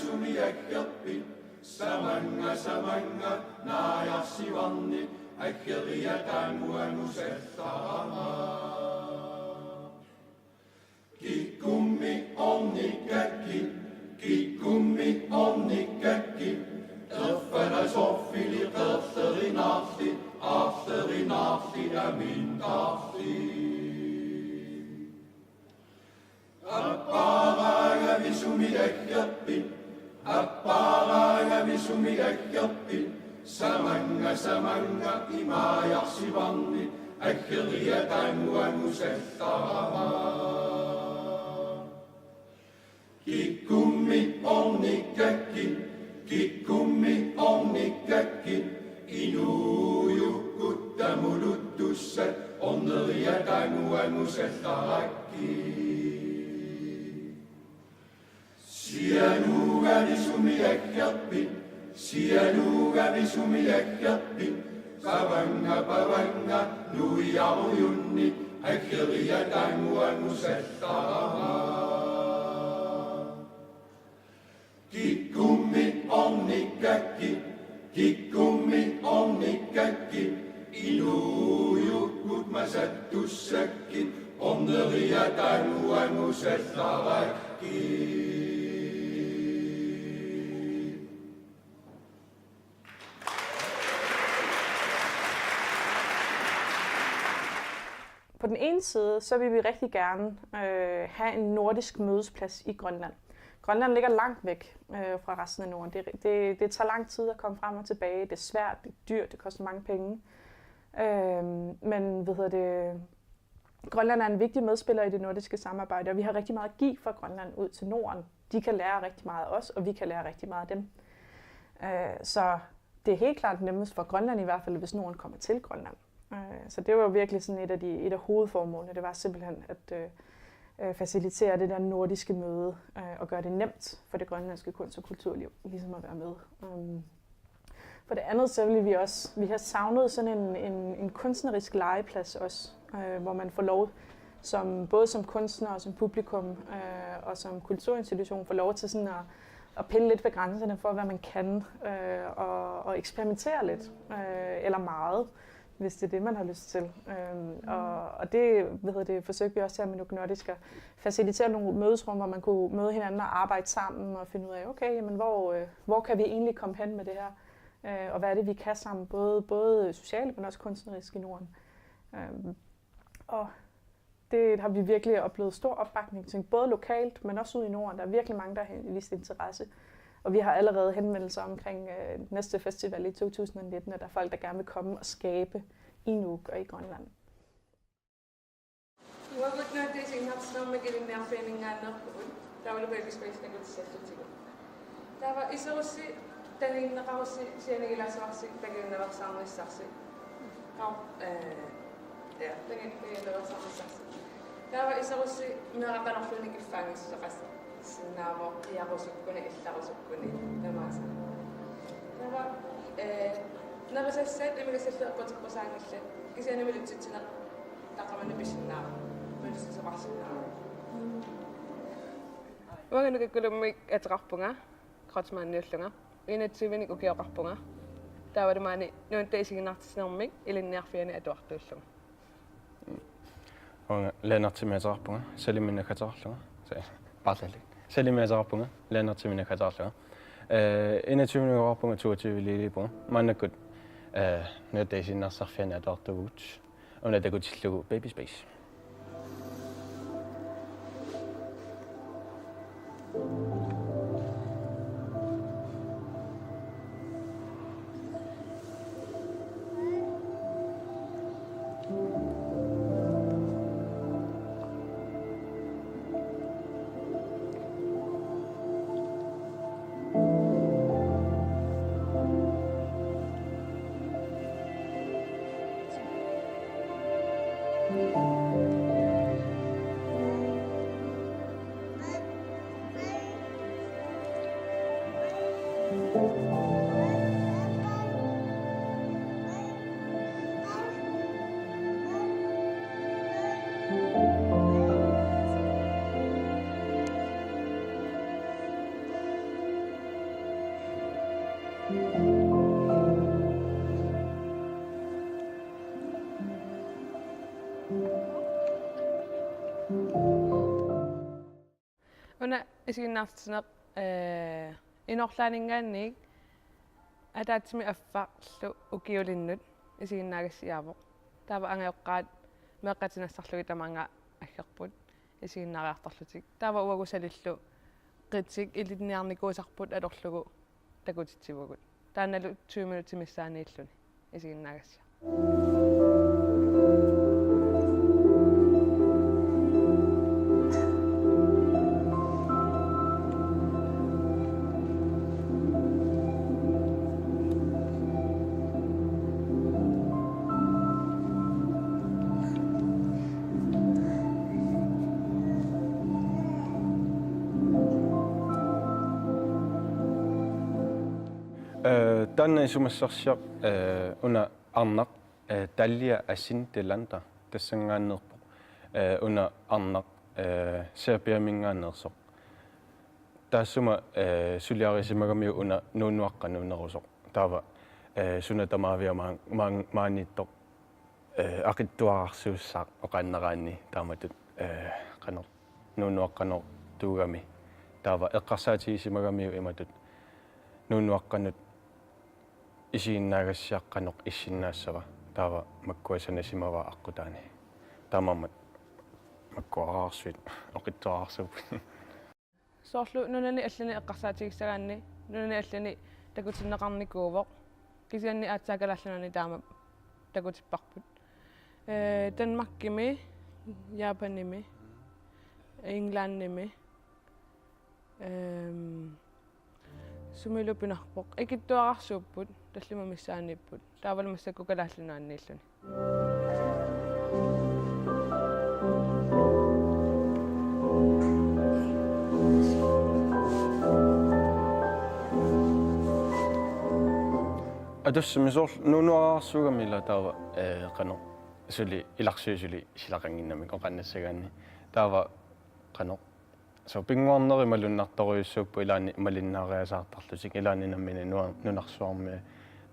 visumi samanga naajasivanni äkkeriätään muemusettama. Kikkummi onnikäkki, õffena soffili kõhteri naahti ja min tahti. Appara ja visumi äkjappi, samanga imaajasivanni äkkeriätään muemusettama. Kikkummi onnikäkki, inujukutta muluttussa, onneriätään muemusetta äkki. Sienuga visumi äkjappi, pavanga, nuija ujunni, äkkeriätään muemusetta. Kikkummi onnikäkki, inujukut mäsättussäkki, onneriätään muemusetta äkki. På den ene side, så vil vi rigtig gerne have en nordisk mødesplads i Grønland. Grønland ligger langt væk fra resten af Norden. Det tager lang tid at komme frem og tilbage. Det er svært, det er dyrt, det koster mange penge. Men Grønland er en vigtig medspiller i det nordiske samarbejde, og vi har rigtig meget at give fra Grønland ud til Norden. De kan lære rigtig meget af os, og vi kan lære rigtig meget af dem. Så det er helt klart nemmest for Grønland i hvert fald, hvis Norden kommer til Grønland. Så det var jo virkelig sådan et af hovedformålene. Det var simpelthen at facilitere det der nordiske møde og gøre det nemt for det grønlandske kunst- og kulturliv ligesom at være med. For det andet så vil vi har savnet sådan en kunstnerisk legeplads også, hvor man får lov både som kunstner og som publikum og som kulturinstitution får lov til sådan at pille lidt ved grænserne for hvad man kan og eksperimentere lidt eller meget, hvis det er det, man har lyst til. Og det forsøgte vi også her med Nuuk Nordisk at facilitere nogle mødesrum, hvor man kunne møde hinanden og arbejde sammen og finde ud af, okay, jamen, hvor kan vi egentlig komme hen med det her? Og hvad er det, vi kan sammen, både socialt, men også kunstnerisk i Norden. Og det har vi virkelig oplevet stor opbakning til, både lokalt, men også ude i Norden. Der er virkelig mange, der har vist interesse. Og vi har allerede henvendelser omkring næste festival i 2019, at der er folk, der gerne vil komme og skabe i Nuuk og i Grønland. Sinnaavo iarusukkunni illarusukkunni tamaasa. Tava narisassaat imigassalleeqqutiqqusaaŋillat kisianimiluttitsineq taqamanni pissinnaava mulissuqarsinnaava. Wanganukakkulummi ateqarpunga qratmaanniullunga inatsivinik ukioqarpunga taavalimaani nuuntaisiginartisinermik ilinniarfiani atuartuullunga. Lennartimiateqarpunga saliminnakkataarlunga parlallik salimaasarpunga laanertiminakataarluga 21-qarpunga 22 lilipunga mannakkut nuutaisinnarssarfiani atuartugut unatakutsillugu baby space. Una isiginnaartineq inorlaaningaanniik атаатсими аффаарлу укиулиннут исигиннаагассиаавоq таава ангеоққаат меэққатинассарлуги тамаанга аггерпут исигиннаариарторлутик таава уагусалиллу qitsik илинниарникуусарпут алорлугу такутитсивагут тааналу 20 минути миссаанииллуни исигиннаагасса Tänne isumassarsiaq una arnaq tallia assintilanta tassangaannerpo una arnaq serpiamingaannersoq taassuma suliarisimagamiu una nuunnuaqqanuunerusoq taava sunatamavia maanittoq aqittuararsuussaaq oqaanneraanni taamatut qanor nuunnuaqqanor tuugami taava eqqarsaatigisimagamiu imatut nuunnuaqqanut isiinnaagassiaqqanoq issinaassava taava makkuasanasimawa aqutaani taamammat makkuaraarsuit oqittuaraarsup soorlu nunani allani eqqarsaatigiссагаанни nunani allani takutinneqarnikuuvoq kisianni aatsaakalallanani taama takutipparput Danmarkimi Japanimi Englandimi sumilupinarpoq ikittuararsuupput tallima missaaniipput taavalu massakkukalaallunaanniilluni adussimisoor nuunuaraarsuugamilla taava qano suli ilarsuusuli silaqanginnamik oqannassagaanni taava qano so pinguarneri malunnartoriussuuppu ilaani malinnaariasaartarlutik ilaani nammini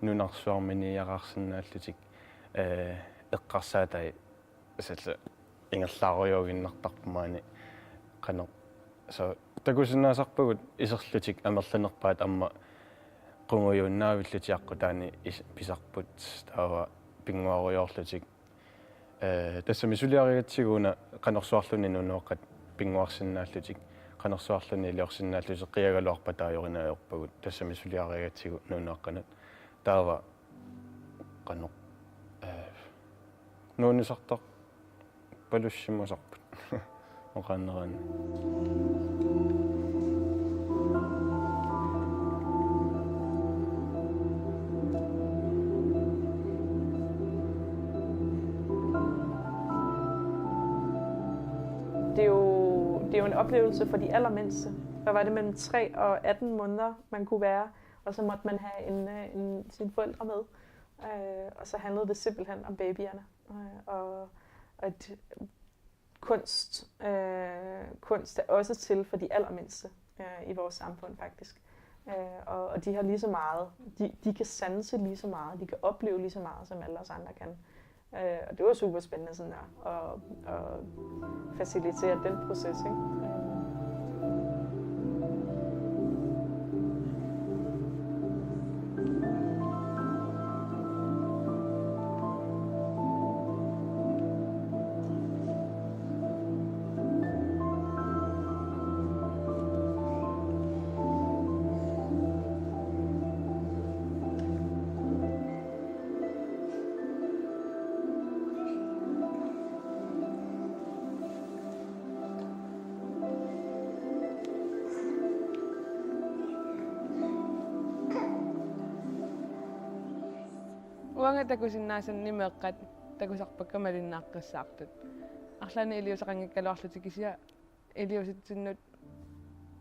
nunarsuarmini yaqarsinnaallutik eqqarsaatai asalla ingerlaariuginnartarpumaani qano so takusinnaasarpugut iserlutik amerlanerpaat amma qunguyuunnaavillutiaqqu taani pisarput taava pinguariorlutik tassami suliarigatsiguuna qanorsuarluni nunuoqqat pinguarsinnaallutik qanorsuarluni iliorsinnaallutik qiagaluarpataajorinaajorpagut tassami suliarigatsigu nunuaqqanut taava qanoq nuunisartaq palussimmusarput oqaanneraanni Det er jo en oplevelse for de allermindste. Der var det mellem 3 og 18 måneder, man kunne være, og så måtte man have sine forældre med. Og så handlede det simpelthen om babyerne. Og at kunst er også til for de allermindste i vores samfund faktisk. Og de har lige så meget, de kan sanse lige så meget, de kan opleve lige så meget, som alle os andre kan. Og det var super spændende sådan at facilitere den proces, ikke? Uanga takusinnaasanni meeqqat takusarpakka malinnaaqqisaartut арлаани илиусақангиккалуарлутик исиа илиуситсиннут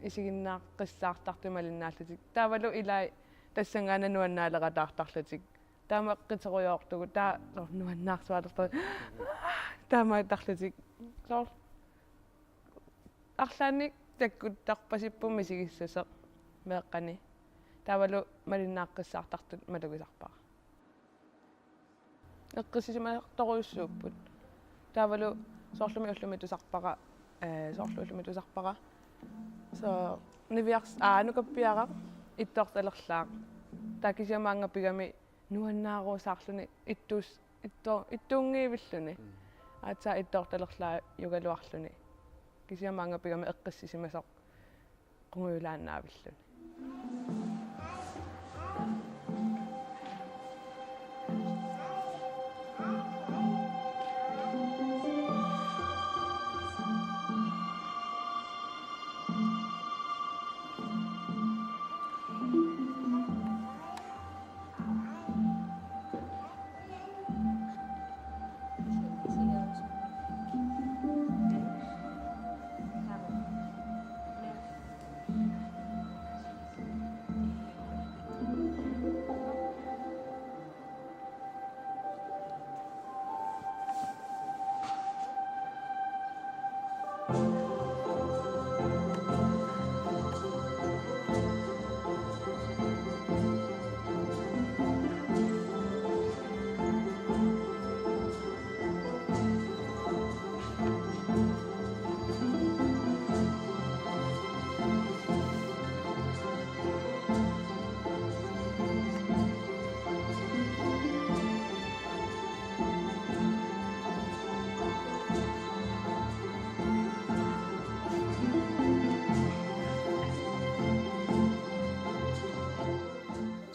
исигиннааққиссаартарту малиннааллутик таавалу илай тассангаана нуаннаалератаартарлутик таамаққитеруйоортугу таа нуаннаарсуалерта таамаатарлутик соор арлаани таккуттарпасиппумми сигиссасеқ меэққани Tavalu malinnaaqqisaartartut malugisarpara. Eqqisisimaqtoruissuupput. Tavalu soorlumi ullumi tusarpara soorlu ullumi tusarpara. So niviars aanukappiara ittoortalerlaaq. Takisiamaangapigami nuannaaruusaarluni ittuungiivilluni. Atsa ittoortalerlaa yugaluarluni. Kisiamaangapigami eqqissisimasoq qunguyulaannaavilluni.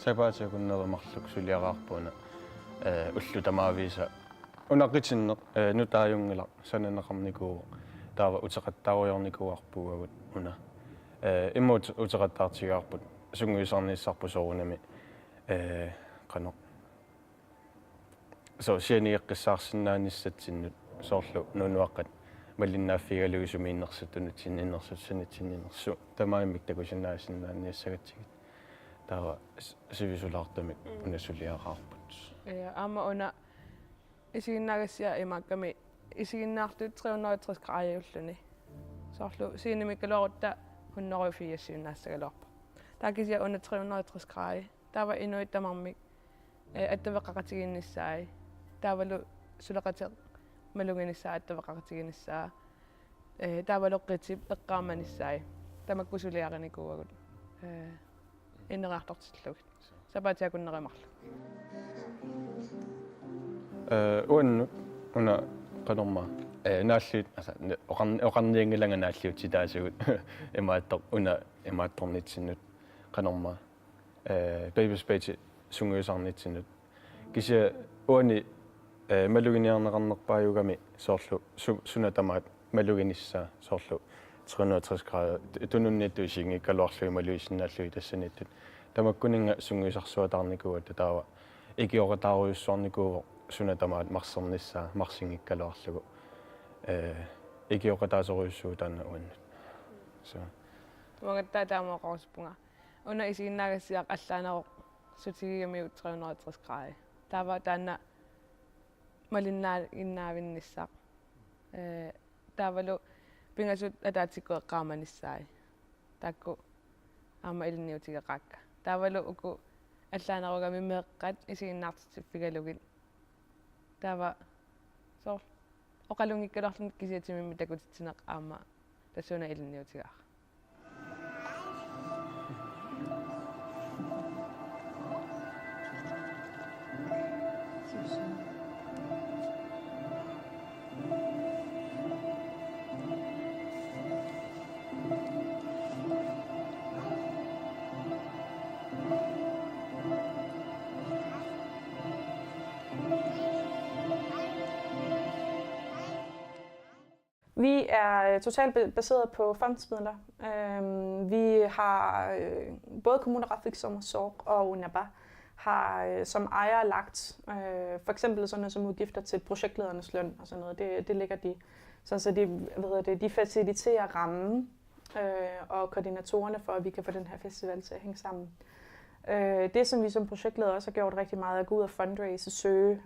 Sapaatiakunnerumarluk suliaqarpuuna ullu tamaavisa unaqqitinneq nutaajungila sananaqarnikuuq taava uteqattaruyornikuarpuugagut una immuut uteqattaartigaarput sunguisarniissarpu sorunami qanoq so sianiiqqissaarsinnaanissatsinut soorlu nunuaqqat малиннааффигалугисумииннерсаттунут синниннерсут тамаиммик такусиннаасиннаанниассагатсигит таава сивисулаартамик унасулиақарпут аама уна исигиннаагассиа имаакками исигиннаартут 360 градиуллуни соорлу сиинемиккалуарутта 184 таакисиа уна 360 гради таава инуит тамармик аттавеққақатигиннссаи таавалу сулеқатеқ малугиниссаа аттавеққақатигиннссаа таавалоққитип эққааманиссаи тамаккусулиариникууагут иннераартортиллугит сапаатиакуннеримарлу уанну уна qanорма нааллит аса оқарниангиланга нааллиут ситаасагут имааттор уна имаатторнитсиннут qanорма baby space сунгуисарнитсиннут кися уани малугиниарнеқарнерпааюгами соорлу сунатамаат малугиниссаа соорлу 360 градер тунуннитту сингиккалуарлуи малуисиннааллуи тассаниттут тамаккунинга сунгуисарсуатаарникуа таава икиоқатааруйуссуарникуувоқ сунатамаат марсерниссаа марсингиккалуарлугу икиоқатаасоруйуссуу таана уаннут so туагаттаа таамаоқарспунга уна исигиннаагассиақ аллаанероқ сутигигамиут 360 гради таава таана малиннаа иннаавиннссаа таавалу пингасут атаатикку эққааманиссаи таакку аама илинниутигеқаакка таавалу уку аллаанеругами меэққат исигиннаартитсиффигалугит таава соо оқалунгиккаларлун кисиатимимми такутитсинеқ аама тассуна илинниутигаа Vi er totalt baseret på fondsmidler. Vi har både Kommunegrafik Sommersorg og UNABA har som ejer lagt for eksempel sådan noget som udgifter til projektledernes løn og sådan noget. Det ligger de, så de faciliterer rammen og koordinatorerne for, at vi kan få den her festival til at hænge sammen. Det, som vi som projektleder også har gjort rigtig meget, er at gå ud og fundraise, søge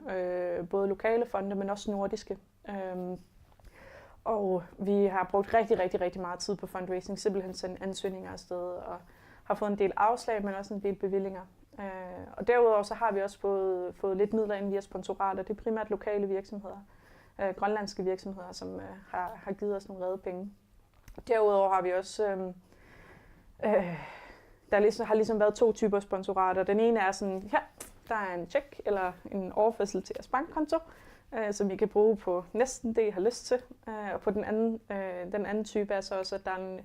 både lokale fonde, men også nordiske. Og vi har brugt rigtig meget tid på fundraising, simpelthen sendt ansøgninger afsted og har fået en del afslag, men også en del bevillinger. Og derudover så har vi også fået lidt midler ind via sponsorater. Det er primært lokale virksomheder, grønlandske virksomheder, som har givet os nogle redepenge. Derudover har vi også, der har ligesom været 2 typer sponsorater. Den ene er sådan, ja, der er en check eller en overførsel til jeres bankkonto, som I kan bruge på næsten det, I har lyst til. Og på den anden type er så også, at der er en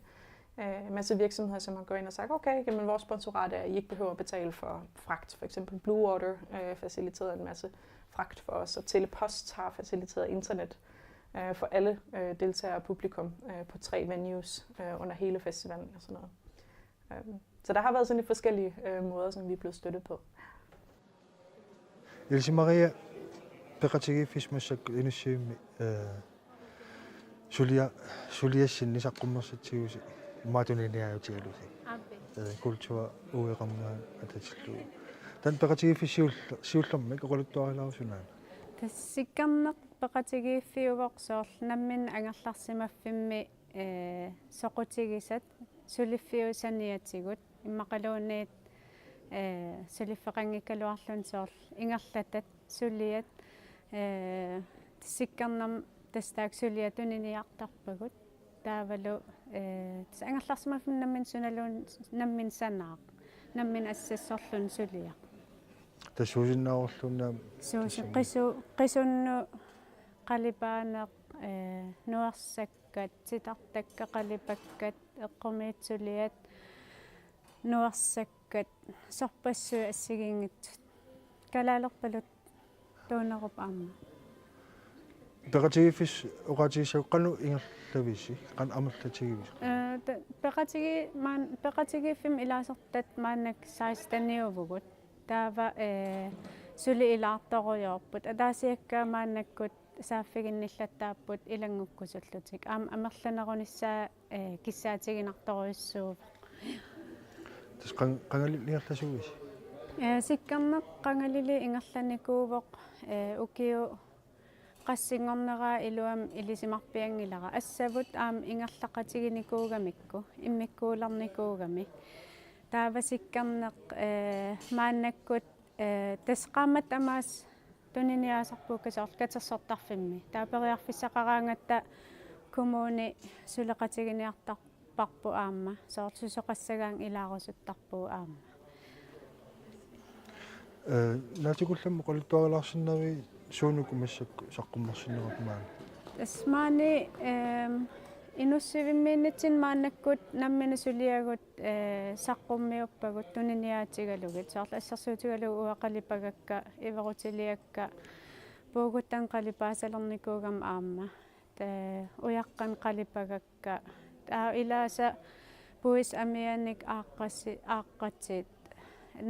masse virksomheder, som har gået ind og sagt, okay, jamen, vores sponsorat er, at I ikke behøver at betale for fragt. For eksempel Blue Water faciliterede en masse fragt for os, og Telepost har faciliteret internet for alle deltagere og publikum på 3 venues under hele festivalen og sådan noget. Så der har været sådan lidt forskellige måder, som vi er blevet støttet på. Ilse Maria peqatigi fismassak inussiimi sulia sinni saqqummersatiusi maatuniniautialusi kultua ueqamnaa atatillu tan peqatigi fissiullermik oqaluttuarilarusunaan тассиккарнеқ пеқатигииффиувоқсоорл наммин ангерларсимаффимми соқутигисат сулиффиусаниатигут иммақалуунниит сулиффеқангиккалуарлун соорл ингерлатат сулиат тассиккарнам тастаак сулиатуниниартарпагут таавалу тас ангерларсимаффим наммин суналуун наммин санаақ наммин ассассорлун сулиа тасуусиннааорлунаа сууси qisунну qalipaaneq nuarsakkat sitартакка qalipakkat eqqumиитсулиат nuarsakkat sorpassuu ассигингитсут калаалерпалут туунеруп аама peqatigifis oqatigissaqqanu ingerlavisi qan amерлатигивис peqatigifim ilaasertat maannak saistanniuvugut таава сули илаарторуйорпут атаасиаккаа мааннаккут сааффигинниллаттааппут илангуккусуллутик амерланеруниссаа киссаатигинарторуйссуу тас qangalilliarlasuvis сиккарнеқ qangalili ингерланикуувоқ укиу qassiнгорнераа илуам илисимарпиангилара ассавут аам ингерлақатигиникуугамикку иммиккууларникуугами таавасиккарнеқ мааннаккут тасqaamат амаас туниниаасарпууккасоор катерсортарфимми таапериарфиссақараангатта коммуни сулеқатигиниартарпарпу аама соортусоқассагаан илаарусуттарпуу аама наатикулламму qaluttuarilaarsinnavi suunuku massakku saqqummarsinnerapmaana тасмаани инуссивиммииннатсин мааннаккут наммина сулиагут саққуммиуппагут туниниаатигалугит соорла ассерсуутигалу уақалипагакка иверутилиакка пуугуттан қалипаасалерникуугам аама та уяққан қалипагакка таа илааса пуис амианик ааққатсит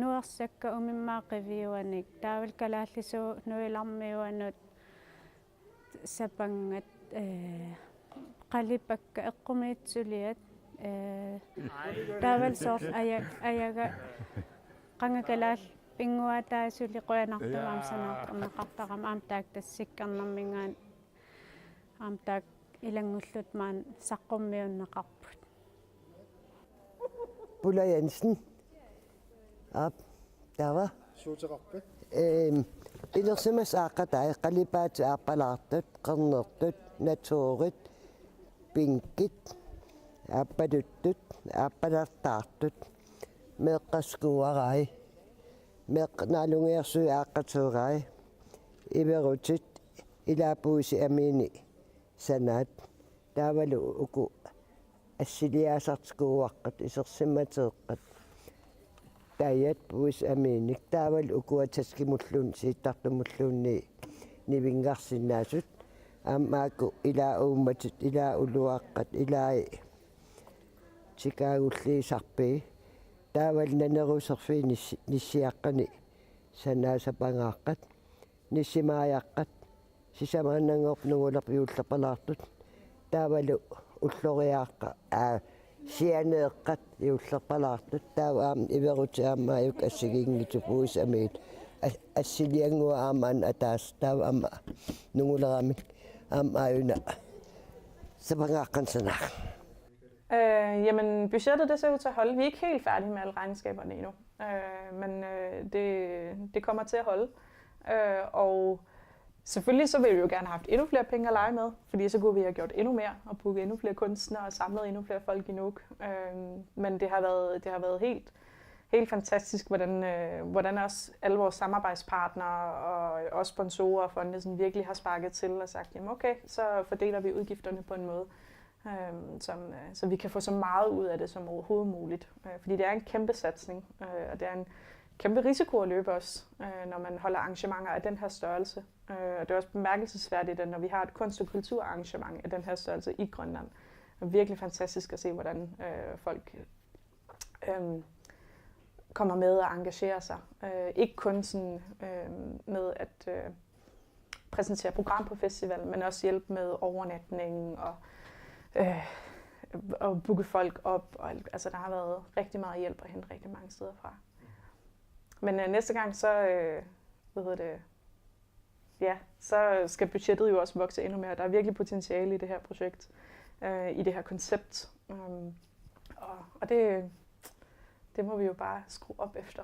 нуерсакка умиммаақивиуаник таавал калааллисуу нуилармиуанут сапангат qalipakka eqqumiitsuliat taawal soorl ayaga qangakalaal pinguataasuli qoyanartumaam sanaartarneqartaqam aam taak tassikkarnarmingaan aam taak ilangullut maan saqqummiunneqarput Bulla Jensen op tawa suuteqarpat ilersimas aaqqatai qalipaati aappalaartut qernertut natuurit pinkit aappatuttut aappalartaartut meeqqaskuuarai meeqqnaalungiarsui aaqqatuurai iverutit ilaapuusi amiini sanaat taavalu uku assiliaasartikuuaqqat isersimmateeqqat taayat puus amiinik taavalu ukuataskimullun siittartumulluunni nivingarsinnaasut aamaaku ilaa uummatut ilaa uluaqqat ilaa chikaagulliisarpii taaval naneruserfii nissiaqqani sanaasapangaqqat nissimaayaqqat sisamaannangoornungulerpiullerpalaartut taavalu ulloriaaqqa sianeeqqat iullerpalaartut taava aam iveruti aammaayuk assigiingitu puus amiit assiliangua aamaan ataas taava aama nunguleramik aammaayuna sapangaqqan sanaa Jamen, budgettet det ser ud til at holde. Vi er ikke helt færdige med alle regnskaberne endnu, men det kommer til at holde. Og selvfølgelig så ville vi jo gerne have haft endnu flere penge at lege med, fordi så kunne vi have gjort endnu mere og booket endnu flere kunstnere og samlet endnu flere folk i Nuuk. Men det har været helt fantastisk, hvordan også alle vores samarbejdspartnere og også sponsorer og fonde sådan virkelig har sparket til og sagt, jamen okay, så fordeler vi udgifterne på en måde, så vi kan få så meget ud af det som overhovedet muligt. Fordi det er en kæmpe satsning, og det er en kæmpe risiko at løbe også, når man holder arrangementer af den her størrelse. Og det er også bemærkelsesværdigt, at når vi har et kunst- og kulturarrangement af den her størrelse i Grønland, det er virkelig fantastisk at se, hvordan folk kommer med og engagerer sig. Ikke kun sådan, med at præsentere program på festivalen, men også hjælpe med overnatning og booke folk op. Og, altså, der har været rigtig meget hjælp at hente rigtig mange steder fra. Men næste gang, så skal budgettet jo også vokse endnu mere. Der er virkelig potentiale i det her projekt, i det her koncept. Og det må vi jo bare skrue op efter.